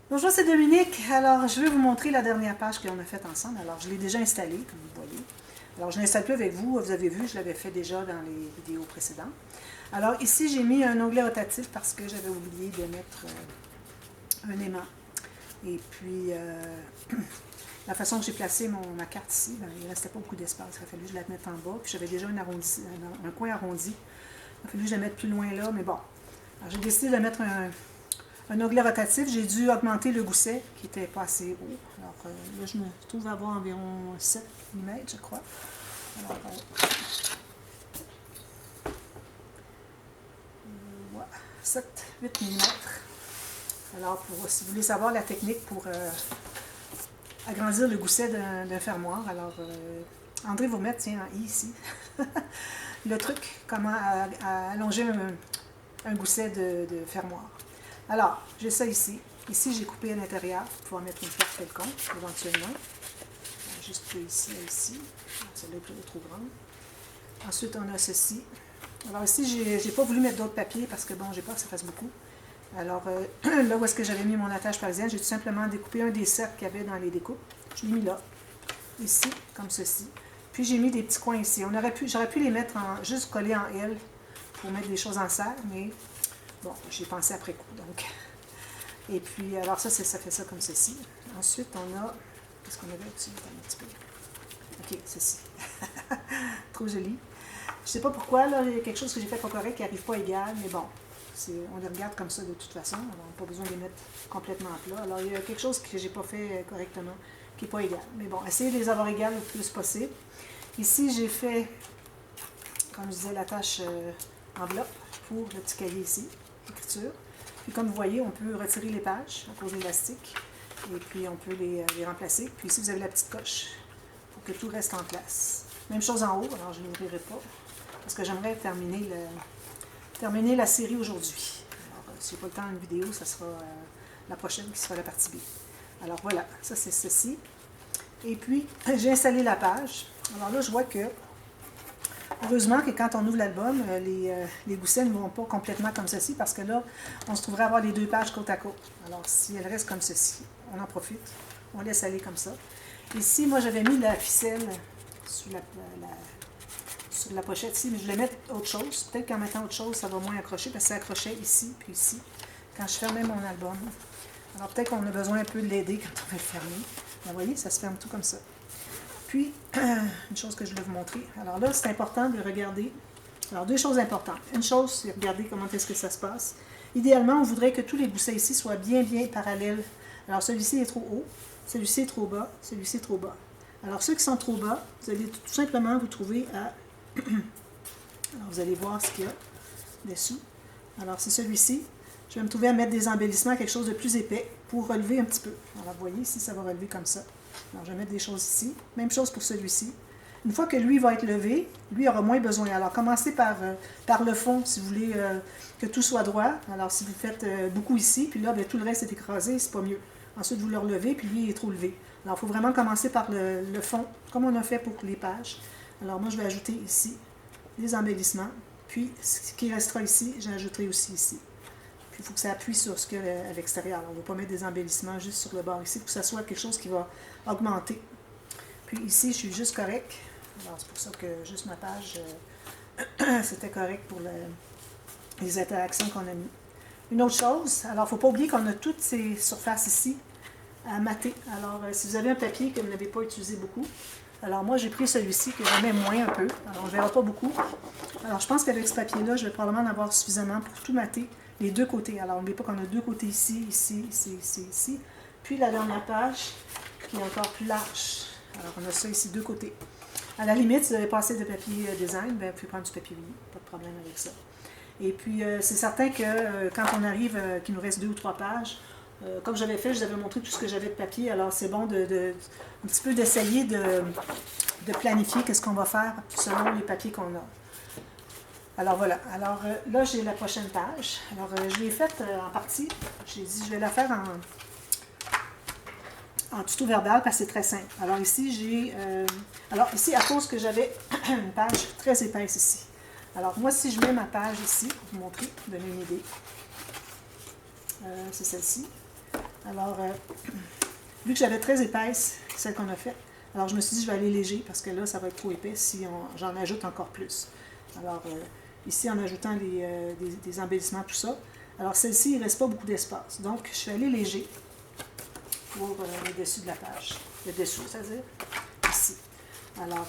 Bonjour, c'est Dominique. Alors, je vais vous montrer la dernière page qu'on a faite ensemble. Alors, je l'ai déjà installée, comme vous voyez. Alors, je ne l'installe plus avec vous. Vous avez vu, je l'avais fait déjà dans les vidéos précédentes. Alors, ici, j'ai mis un onglet rotatif parce que j'avais oublié de mettre un aimant. Et puis, la façon que j'ai placé ma carte ici, ben, il ne restait pas beaucoup d'espace. Il a fallu que je la mette en bas. Puis, j'avais déjà un coin arrondi. Il a fallu que je la mette plus loin là, mais bon. Alors, j'ai décidé de mettre un onglet rotatif. J'ai dû augmenter le gousset qui n'était pas assez haut. Alors là, je me trouve à avoir environ 7 mm, je crois. Alors, voilà, 7-8 mm. Alors, si vous voulez savoir la technique pour agrandir le gousset d'un fermoir, alors André vous met, tiens, en I ici, le truc, comment allonger un gousset de fermoir. Alors, j'ai ça ici. Ici, j'ai coupé à l'intérieur pour pouvoir mettre une porte quelconque, éventuellement. Juste ici et ici. Celle-là est trop grande. Ensuite, on a ceci. Alors ici, j'ai pas voulu mettre d'autres papiers parce que, bon, j'ai peur que ça fasse beaucoup. Alors, là où est-ce que j'avais mis mon attache parisienne, j'ai tout simplement découpé un des cercles qu'il y avait dans les découpes. Je l'ai mis là, ici, comme ceci. Puis, j'ai mis des petits coins ici. J'aurais pu les mettre juste collés en L pour mettre des choses en serre, mais bon, j'ai pensé après coup, donc. Et puis, alors ça fait ça comme ceci. Ensuite, on a, qu'est-ce qu'on avait dessus? Un petit peu. Ok, ceci. Trop joli. Je sais pas pourquoi, là, il y a quelque chose que j'ai fait pas correct qui n'arrive pas égal, mais bon, on les regarde comme ça de toute façon. On n'a pas besoin de les mettre complètement plat. Alors, il y a quelque chose que j'ai pas fait correctement, qui n'est pas égal. Mais bon, essayez de les avoir égales le plus possible. Ici, j'ai fait, comme je disais, la tâche enveloppe pour le petit cahier ici, écriture. Puis comme vous voyez, on peut retirer les pages à cause de l'élastique. Et puis on peut les remplacer. Puis ici, vous avez la petite coche pour que tout reste en place. Même chose en haut, alors je ne l'ouvrirai pas. Parce que j'aimerais terminer la série aujourd'hui. Alors, si je n'ai pas le temps d'une vidéo, ça sera la prochaine qui sera la partie B. Alors voilà, ça c'est ceci. Et puis, j'ai installé la page. Alors là, je vois que heureusement que quand on ouvre l'album, les goussets ne vont pas complètement comme ceci parce que là, on se trouverait à avoir les deux pages côte à côte. Alors, si elles restent comme ceci, on en profite. On laisse aller comme ça. Ici, moi, j'avais mis la ficelle sur la pochette ici, mais je voulais mettre autre chose. Peut-être qu'en mettant autre chose, ça va moins accrocher parce que ça accrochait ici puis ici quand je fermais mon album. Alors, peut-être qu'on a besoin un peu de l'aider quand on va le fermer. Vous voyez, ça se ferme tout comme ça. Puis, une chose que je voulais vous montrer. Alors là, c'est important de regarder. Alors, deux choses importantes. Une chose, c'est regarder comment est-ce que ça se passe. Idéalement, on voudrait que tous les goussets ici soient bien parallèles. Alors, celui-ci est trop haut, celui-ci est trop bas, celui-ci est trop bas. Alors, ceux qui sont trop bas, vous allez tout simplement vous trouver à... Alors, vous allez voir ce qu'il y a dessous. Alors, c'est celui-ci. Je vais me trouver à mettre des embellissements, quelque chose de plus épais, pour relever un petit peu. Alors, vous voyez, ici, ça va relever comme ça. Alors, je vais mettre des choses ici. Même chose pour celui-ci. Une fois que lui va être levé, lui aura moins besoin. Alors, commencez par le fond, si vous voulez que tout soit droit. Alors, si vous faites beaucoup ici, puis là, bien, tout le reste est écrasé, c'est pas mieux. Ensuite, vous le relevez, puis lui, il est trop levé. Alors, il faut vraiment commencer par le fond, comme on a fait pour les pages. Alors, moi, je vais ajouter ici des embellissements. Puis, ce qui restera ici, j'ajouterai aussi ici. Puis, il faut que ça appuie sur ce qu'il y a à l'extérieur. On ne va pas mettre des embellissements juste sur le bord ici pour que ça soit quelque chose qui va augmenter. Puis ici, je suis juste correct. Alors, c'est pour ça que juste ma page, c'était correct pour les interactions qu'on a mis. Une autre chose, alors, il ne faut pas oublier qu'on a toutes ces surfaces ici à mater. Alors, si vous avez un papier que vous n'avez pas utilisé beaucoup, alors moi, j'ai pris celui-ci que j'aimais moins un peu. Alors, on ne verra pas beaucoup. Alors, je pense qu'avec ce papier-là, je vais probablement en avoir suffisamment pour tout mater les deux côtés. Alors, n'oubliez pas qu'on a deux côtés ici, ici, ici, ici, ici. Puis la dernière page, qui est encore plus large. Alors, on a ça ici, deux côtés. À la limite, si vous avez pas assez de papier design, bien, vous pouvez prendre du papier lié. Pas de problème avec ça. Et puis, c'est certain que quand on arrive, qu'il nous reste 2 ou 3 pages, comme j'avais fait, je vous avais montré tout ce que j'avais de papier. Alors, c'est bon un petit peu d'essayer de planifier qu'est-ce qu'on va faire selon les papiers qu'on a. Alors, voilà. Alors, là, j'ai la prochaine page. Alors, je l'ai faite en partie. J'ai dit, je vais la faire en tuto verbal parce que c'est très simple. Alors ici, ici, à cause que j'avais une page très épaisse ici. Alors moi, si je mets ma page ici, pour vous montrer, donner une idée, c'est celle-ci. Alors, vu que j'avais très épaisse, celle qu'on a faite, alors je me suis dit je vais aller léger parce que là, ça va être trop épais si j'en ajoute encore plus. Alors, ici, en ajoutant des embellissements, tout ça, alors celle-ci, il ne reste pas beaucoup d'espace. Donc, je suis allée léger pour le dessus de la page. Le dessous, c'est-à-dire ici. Alors,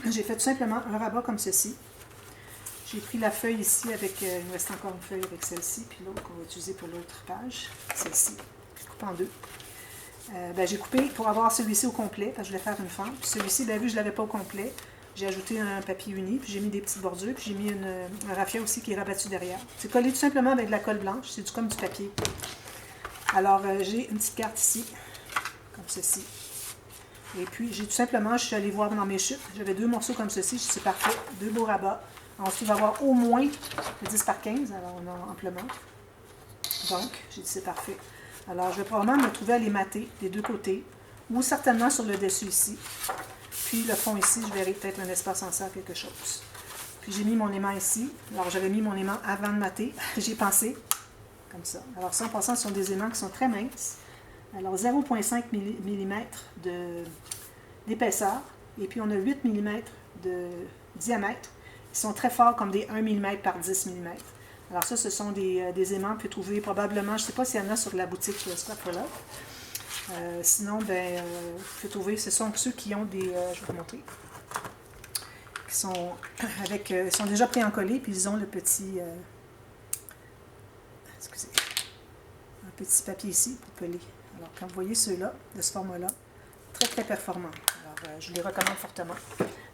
j'ai fait tout simplement un rabat comme ceci. J'ai pris la feuille ici avec, il me reste encore une feuille avec celle-ci, puis l'autre qu'on va utiliser pour l'autre page, celle-ci. Je coupe en deux. J'ai coupé pour avoir celui-ci au complet, parce que je voulais faire une fente. Puis celui-ci, vu que je ne l'avais pas au complet, j'ai ajouté un papier uni, puis j'ai mis des petites bordures, puis j'ai mis un raffia aussi qui est rabattu derrière. C'est collé tout simplement avec de la colle blanche, c'est comme du papier. Alors, j'ai une petite carte ici, comme ceci. Et puis, j'ai tout simplement, je suis allée voir dans mes chutes, j'avais 2 morceaux comme ceci, je dis c'est parfait, 2 beaux rabats. Ensuite, il va y avoir au moins 10 par 15, alors on a amplement. Donc, j'ai dit c'est parfait. Alors, je vais probablement me trouver à les mater des 2 côtés, ou certainement sur le dessus ici. Puis le fond ici, je verrai peut-être un espace en serre, quelque chose. Puis j'ai mis mon aimant ici. Alors, j'avais mis mon aimant avant de mater. J'ai pensé, comme ça. Alors, ça, en passant, ce sont des aimants qui sont très minces. Alors, 0,5 mm d'épaisseur. Et puis, on a 8 mm de diamètre. Ils sont très forts, comme des 1 mm par 10 mm. Alors ça, ce sont des aimants que vous pouvez trouver probablement, je ne sais pas s'il y en a sur la boutique Scrap for Love. Sinon, vous pouvez trouver, ce sont ceux qui ont des, je vais vous montrer, qui sont avec, ils sont déjà pré encollés, puis ils ont le petit, excusez, un petit papier ici pour peler. Alors, quand vous voyez ceux-là, de ce format-là, très très performants. Alors, je les recommande fortement.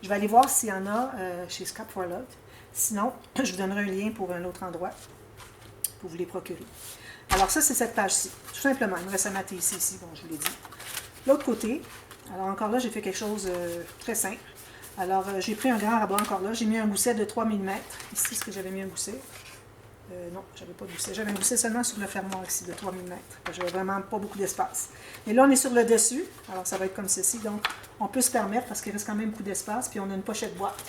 Je vais aller voir s'il y en a chez Scrap for Love. Sinon, je vous donnerai un lien pour un autre endroit pour vous les procurer. Alors ça, c'est cette page-ci. Tout simplement, il me reste à mater ici, bon, je vous l'ai dit. L'autre côté, alors encore là, j'ai fait quelque chose de très simple. Alors, j'ai pris un grand rabat encore là. J'ai mis un gousset de 3 mm. Ici, est-ce que j'avais mis un gousset? Non, j'avais pas de gousset. J'avais un gousset seulement sur le fermoir ici, de 3 mm. J'avais vraiment pas beaucoup d'espace. Et là, on est sur le dessus. Alors, ça va être comme ceci. Donc, on peut se permettre, parce qu'il reste quand même beaucoup d'espace. Puis, on a une pochette boîte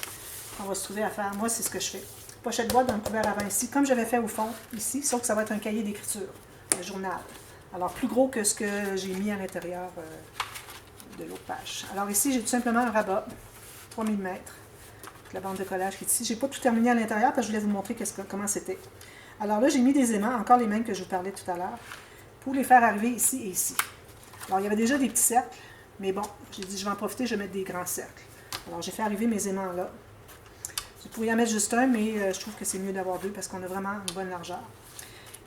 qu'on va se trouver à faire. Moi, c'est ce que je fais. Pochette boîte dans le couvert avant ici, comme j'avais fait au fond ici, sauf que ça va être un cahier d'écriture, un journal. Alors, plus gros que ce que j'ai mis à l'intérieur de l'autre page. Alors ici, j'ai tout simplement un rabat, 3 mm, avec la bande de collage qui est ici. Je n'ai pas tout terminé à l'intérieur, parce que je voulais vous montrer comment c'était. Alors là, j'ai mis des aimants, encore les mêmes que je vous parlais tout à l'heure, pour les faire arriver ici et ici. Alors, il y avait déjà des petits cercles, mais bon, j'ai dit, je vais en profiter, je vais mettre des grands cercles. Alors, j'ai fait arriver mes aimants là. Vous pouvez en mettre juste un, mais je trouve que c'est mieux d'avoir 2 parce qu'on a vraiment une bonne largeur.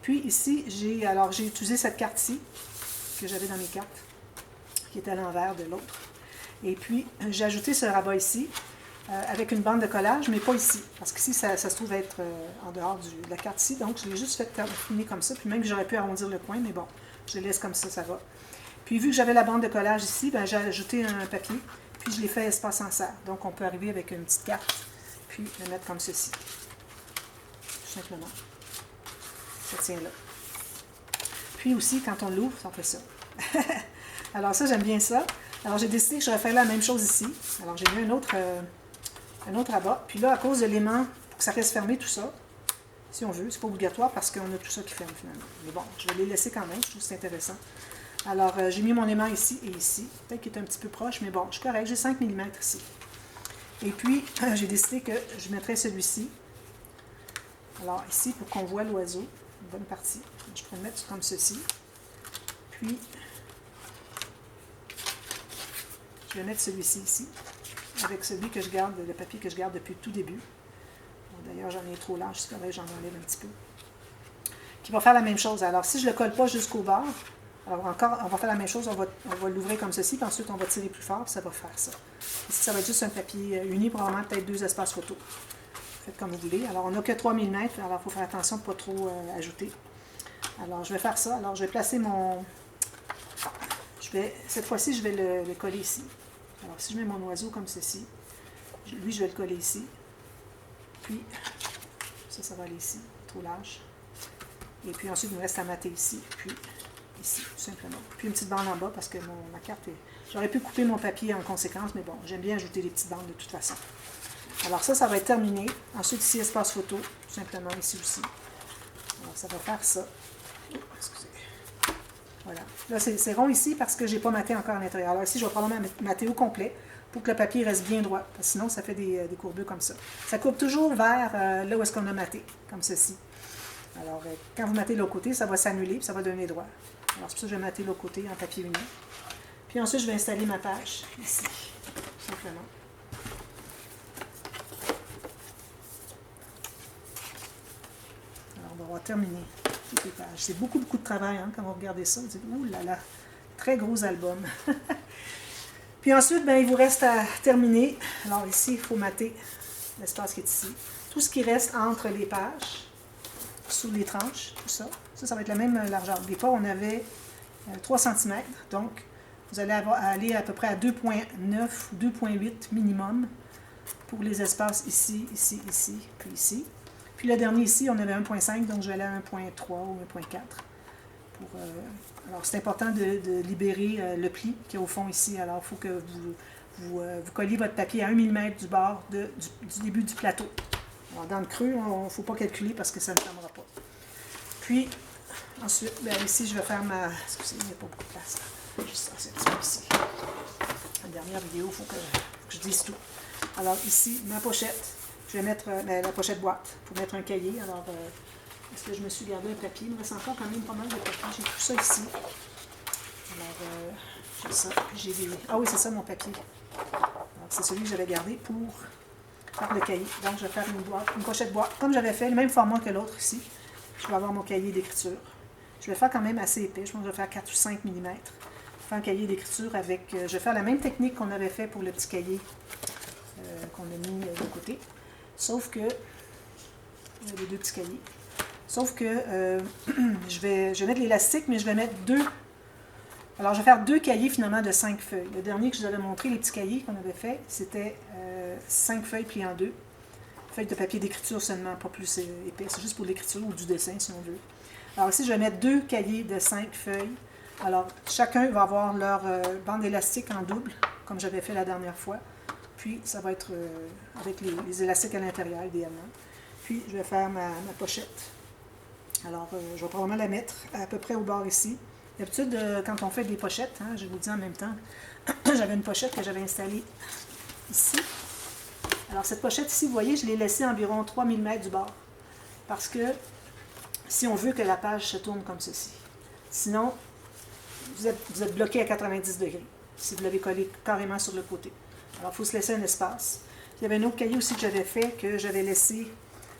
Puis ici, j'ai utilisé cette carte-ci, que j'avais dans mes cartes, qui est à l'envers de l'autre. Et puis, j'ai ajouté ce rabat ici, avec une bande de collage, mais pas ici, parce qu'ici, ça se trouve être en dehors de la carte ici, donc je l'ai juste fait terminer comme ça, puis même que j'aurais pu arrondir le coin, mais bon, je le laisse comme ça va. Puis, vu que j'avais la bande de collage ici, j'ai ajouté un papier, puis je l'ai fait espace en serre. Donc, on peut arriver avec une petite carte, puis le mettre comme ceci. Tout simplement. Ça tient là. Puis aussi, quand on l'ouvre, on fait ça. Alors ça, j'aime bien ça. Alors j'ai décidé que je vais faire la même chose ici. Alors j'ai mis un autre rabat. Puis là, à cause de l'aimant, pour que ça reste fermé tout ça, si on veut, c'est pas obligatoire parce qu'on a tout ça qui ferme finalement. Mais bon, je vais les laisser quand même, je trouve que c'est intéressant. Alors j'ai mis mon aimant ici et ici. Peut-être qu'il est un petit peu proche, mais bon, je suis correct, j'ai 5 mm ici. Et puis, j'ai décidé que je mettrais celui-ci. Alors, ici, pour qu'on voit l'oiseau, une bonne partie, je peux le mettre comme ceci. Puis, je vais mettre celui-ci ici, avec celui que je garde, le papier que je garde depuis le tout début. Bon, d'ailleurs, j'en ai trop large, c'est correct, j'en enlève un petit peu. Qui va faire la même chose. Alors, si je ne le colle pas jusqu'au bord, alors encore, on va faire la même chose, on va l'ouvrir comme ceci, puis ensuite on va tirer plus fort, puis ça va faire ça. Ici, ça va être juste un papier uni, probablement peut-être 2 espaces photo. Faites comme vous voulez. Alors, on n'a que 3 mm, alors il faut faire attention de ne pas trop ajouter. Alors, je vais faire ça. Alors, je vais placer mon... Cette fois-ci, je vais le coller ici. Alors, si je mets mon oiseau comme ceci, lui, je vais le coller ici. Puis, ça va aller ici, trop large. Et puis ensuite, il me reste à mater ici, puis ici, tout simplement. Puis une petite bande en bas parce que ma carte est... J'aurais pu couper mon papier en conséquence, mais bon, j'aime bien ajouter des petites bandes de toute façon. Alors ça va être terminé. Ensuite, ici, espace photo, tout simplement, ici aussi. Alors ça va faire ça. Oh, excusez. Voilà. Là, c'est rond ici parce que je n'ai pas maté encore à l'intérieur. Alors ici, je vais probablement mater au complet pour que le papier reste bien droit. Parce que sinon, ça fait des courbures comme ça. Ça courbe toujours vers là où est-ce qu'on a maté, comme ceci. Alors, quand vous matez de l'autre côté, ça va s'annuler et ça va devenir droit. Alors, c'est pour ça que je vais mater de l'autre côté en papier uni. Puis ensuite, je vais installer ma page ici, tout simplement. Alors, on va avoir terminé toutes les pages. C'est beaucoup de travail hein, quand vous regardez ça. Vous dites, ouh là là, très gros album. Puis ensuite, ben, il vous reste à terminer. Alors ici, il faut mater l'espace qui est ici. Tout ce qui reste entre les pages, sous les tranches, tout ça. Ça va être la même largeur. Des fois, on avait 3 cm. Donc, vous allez aller à peu près à 2,9 ou 2,8 minimum pour les espaces ici, ici, ici, puis ici. Puis le dernier ici, on avait 1,5, donc je vais aller à 1,3 ou 1,4. Alors, c'est important de libérer le pli qui est au fond ici. Alors, il faut que vous colliez votre papier à 1 mm du bord du début du plateau. Alors, dans le creux, il ne faut pas calculer parce que ça ne fermera pas. Puis, ensuite, ben, ici, je vais faire ma... Excusez, il n'y a pas beaucoup de place là. Juste ça, ici. La dernière vidéo, il faut que je dise tout. Alors, ici, ma pochette. Je vais mettre la pochette boîte pour mettre un cahier. Alors, est-ce que je me suis gardé un papier? Il me reste encore quand même pas mal de papier. J'ai tout ça ici. Alors, j'ai ça. J'ai des... Ah oui, c'est ça mon papier. C'est celui que j'avais gardé pour faire le cahier. Donc, je vais faire une pochette boîte, comme j'avais fait, le même format que l'autre ici. Je vais avoir mon cahier d'écriture. Je vais faire quand même assez épais. Je pense que je vais faire 4 ou 5 mm. Faire un cahier d'écriture avec... je vais faire la même technique qu'on avait fait pour le petit cahier qu'on a mis de côté. Sauf que... les 2 petits cahiers. Sauf que je vais mettre l'élastique, mais je vais mettre 2. Alors, je vais faire 2 cahiers finalement de 5 feuilles. Le dernier que je vous avais montré, les petits cahiers qu'on avait fait, c'était 5 feuilles pliées en 2. Feuilles de papier d'écriture seulement, pas plus épais. C'est juste pour l'écriture ou du dessin si on veut. Alors ici, je vais mettre 2 cahiers de 5 feuilles. Alors, chacun va avoir leur bande élastique en double, comme j'avais fait la dernière fois. Puis, ça va être avec les élastiques à l'intérieur, idéalement. Puis, je vais faire ma pochette. Alors, je vais probablement la mettre à peu près au bord ici. D'habitude, quand on fait des pochettes, hein, je vous dis en même temps, j'avais une pochette que j'avais installée ici. Alors, cette pochette ici, vous voyez, je l'ai laissée environ 3 mm du bord. Parce que si on veut que la page se tourne comme ceci. Sinon, vous êtes bloqué à 90 degrés si vous l'avez collé carrément sur le côté. Alors, il faut se laisser un espace. Il y avait un autre cahier aussi que j'avais fait, que j'avais laissé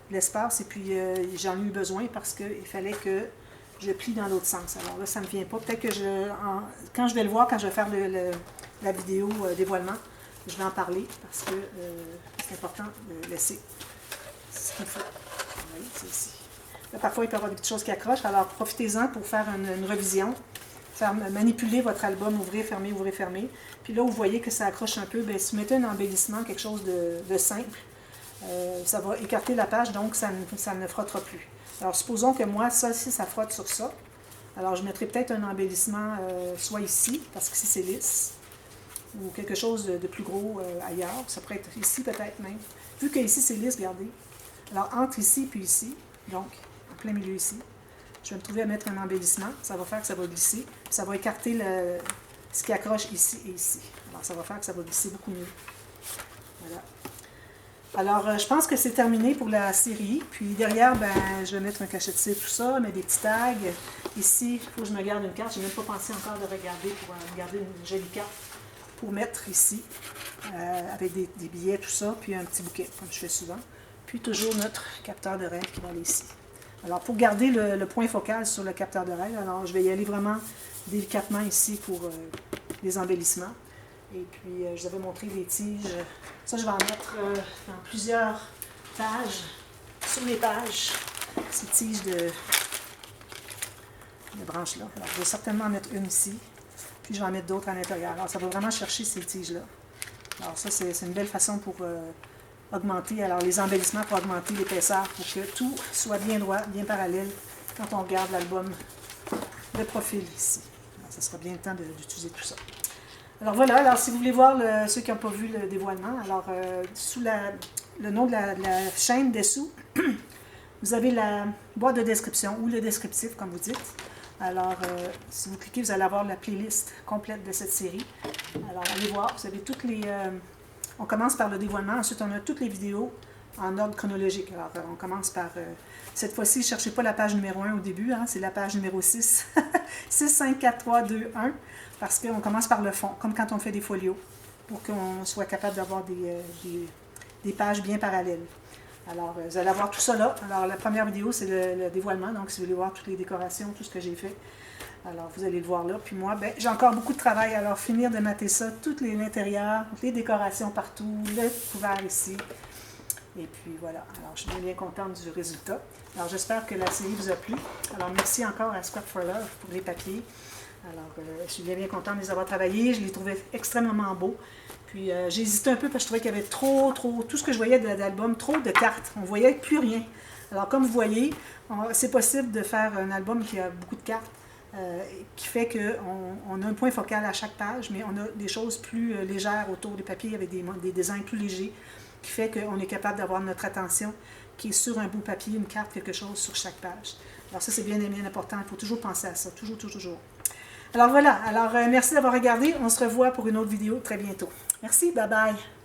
l'espace, et puis j'en ai eu besoin parce qu'il fallait que je plie dans l'autre sens. Alors là, ça ne me vient pas. Peut-être que quand je vais le voir, quand je vais faire la vidéo dévoilement, je vais en parler parce que c'est important de laisser ce qu'il faut. Vous voyez, c'est ici. Là, parfois, il peut y avoir des petites choses qui accrochent, alors profitez-en pour faire une revision. Faire manipuler votre album, ouvrir, fermer. Puis là, vous voyez que ça accroche un peu, bien, si vous mettez un embellissement, quelque chose de simple, ça va écarter la page, donc ça ne frottera plus. Alors, supposons que moi, ça, si ça frotte sur ça, alors je mettrai peut-être un embellissement, soit ici, parce que ici c'est lisse, ou quelque chose de plus gros ailleurs. Ça pourrait être ici peut-être même. Vu que ici c'est lisse, regardez. Alors, entre ici puis ici, donc en plein milieu ici, je vais me trouver à mettre un embellissement. Ça va faire que ça va glisser. Puis ça va écarter ce qui accroche ici et ici. Alors, ça va faire que ça va glisser beaucoup mieux. Voilà. Alors, je pense que c'est terminé pour la série. Puis derrière, ben, je vais mettre un cachet de cire, tout ça, mettre des petits tags. Ici, il faut que je me garde une carte. Je n'ai même pas pensé encore de regarder pour garder une jolie carte pour mettre ici, avec des billets, tout ça, puis un petit bouquet, comme je fais souvent. Puis toujours notre capteur de rêve qui va aller ici. Alors, pour garder le point focal sur le capteur de rêve, alors je vais y aller vraiment délicatement ici pour les embellissements. Et puis, je vous avais montré des tiges. Ça, je vais en mettre dans plusieurs pages, sur les pages, ces tiges de branches-là. Alors, je vais certainement en mettre une ici, puis je vais en mettre d'autres à l'intérieur. Alors, ça va vraiment chercher ces tiges-là. Alors, ça, c'est une belle façon pour augmenter, alors les embellissements pour augmenter l'épaisseur, pour que tout soit bien droit, bien parallèle quand on regarde l'album de profil ici. Alors, ça sera bien le temps d'utiliser tout ça. Alors voilà, alors si vous voulez voir ceux qui n'ont pas vu le dévoilement, alors sous le nom de la chaîne dessous, vous avez la boîte de description ou le descriptif, comme vous dites. Alors, si vous cliquez, vous allez avoir la playlist complète de cette série. Alors, allez voir, vous avez toutes les... on commence par le dévoilement, ensuite on a toutes les vidéos en ordre chronologique. Alors, on commence par... cette fois-ci, ne cherchez pas la page numéro 1 au début, hein, c'est la page numéro 6. 6, 5, 4, 3, 2, 1, parce qu'on commence par le fond, comme quand on fait des folios, pour qu'on soit capable d'avoir des pages bien parallèles. Alors, vous allez avoir tout ça là. Alors, la première vidéo, c'est le dévoilement. Donc, si vous voulez voir toutes les décorations, tout ce que j'ai fait, alors vous allez le voir là. Puis moi, ben, j'ai encore beaucoup de travail. Alors, finir de mater ça, tout l'intérieur, les décorations partout, le couvert ici. Et puis voilà. Alors, je suis bien contente du résultat. Alors, j'espère que la série vous a plu. Alors, merci encore à Scrap for Love pour les papiers. Alors, je suis bien contente de les avoir travaillés. Je les trouvais extrêmement beaux. Puis j'ai hésité un peu parce que je trouvais qu'il y avait trop, tout ce que je voyais de l'album, trop de cartes. On ne voyait plus rien. Alors comme vous voyez, c'est possible de faire un album qui a beaucoup de cartes, qui fait qu'on a un point focal à chaque page, mais on a des choses plus légères autour des papiers avec des designs plus légers, qui fait qu'on est capable d'avoir notre attention qui est sur un bout de papier, une carte, quelque chose sur chaque page. Alors ça, c'est bien important. Il faut toujours penser à ça. Toujours, toujours, toujours. Alors voilà. Alors merci d'avoir regardé. On se revoit pour une autre vidéo très bientôt. Merci. Bye bye.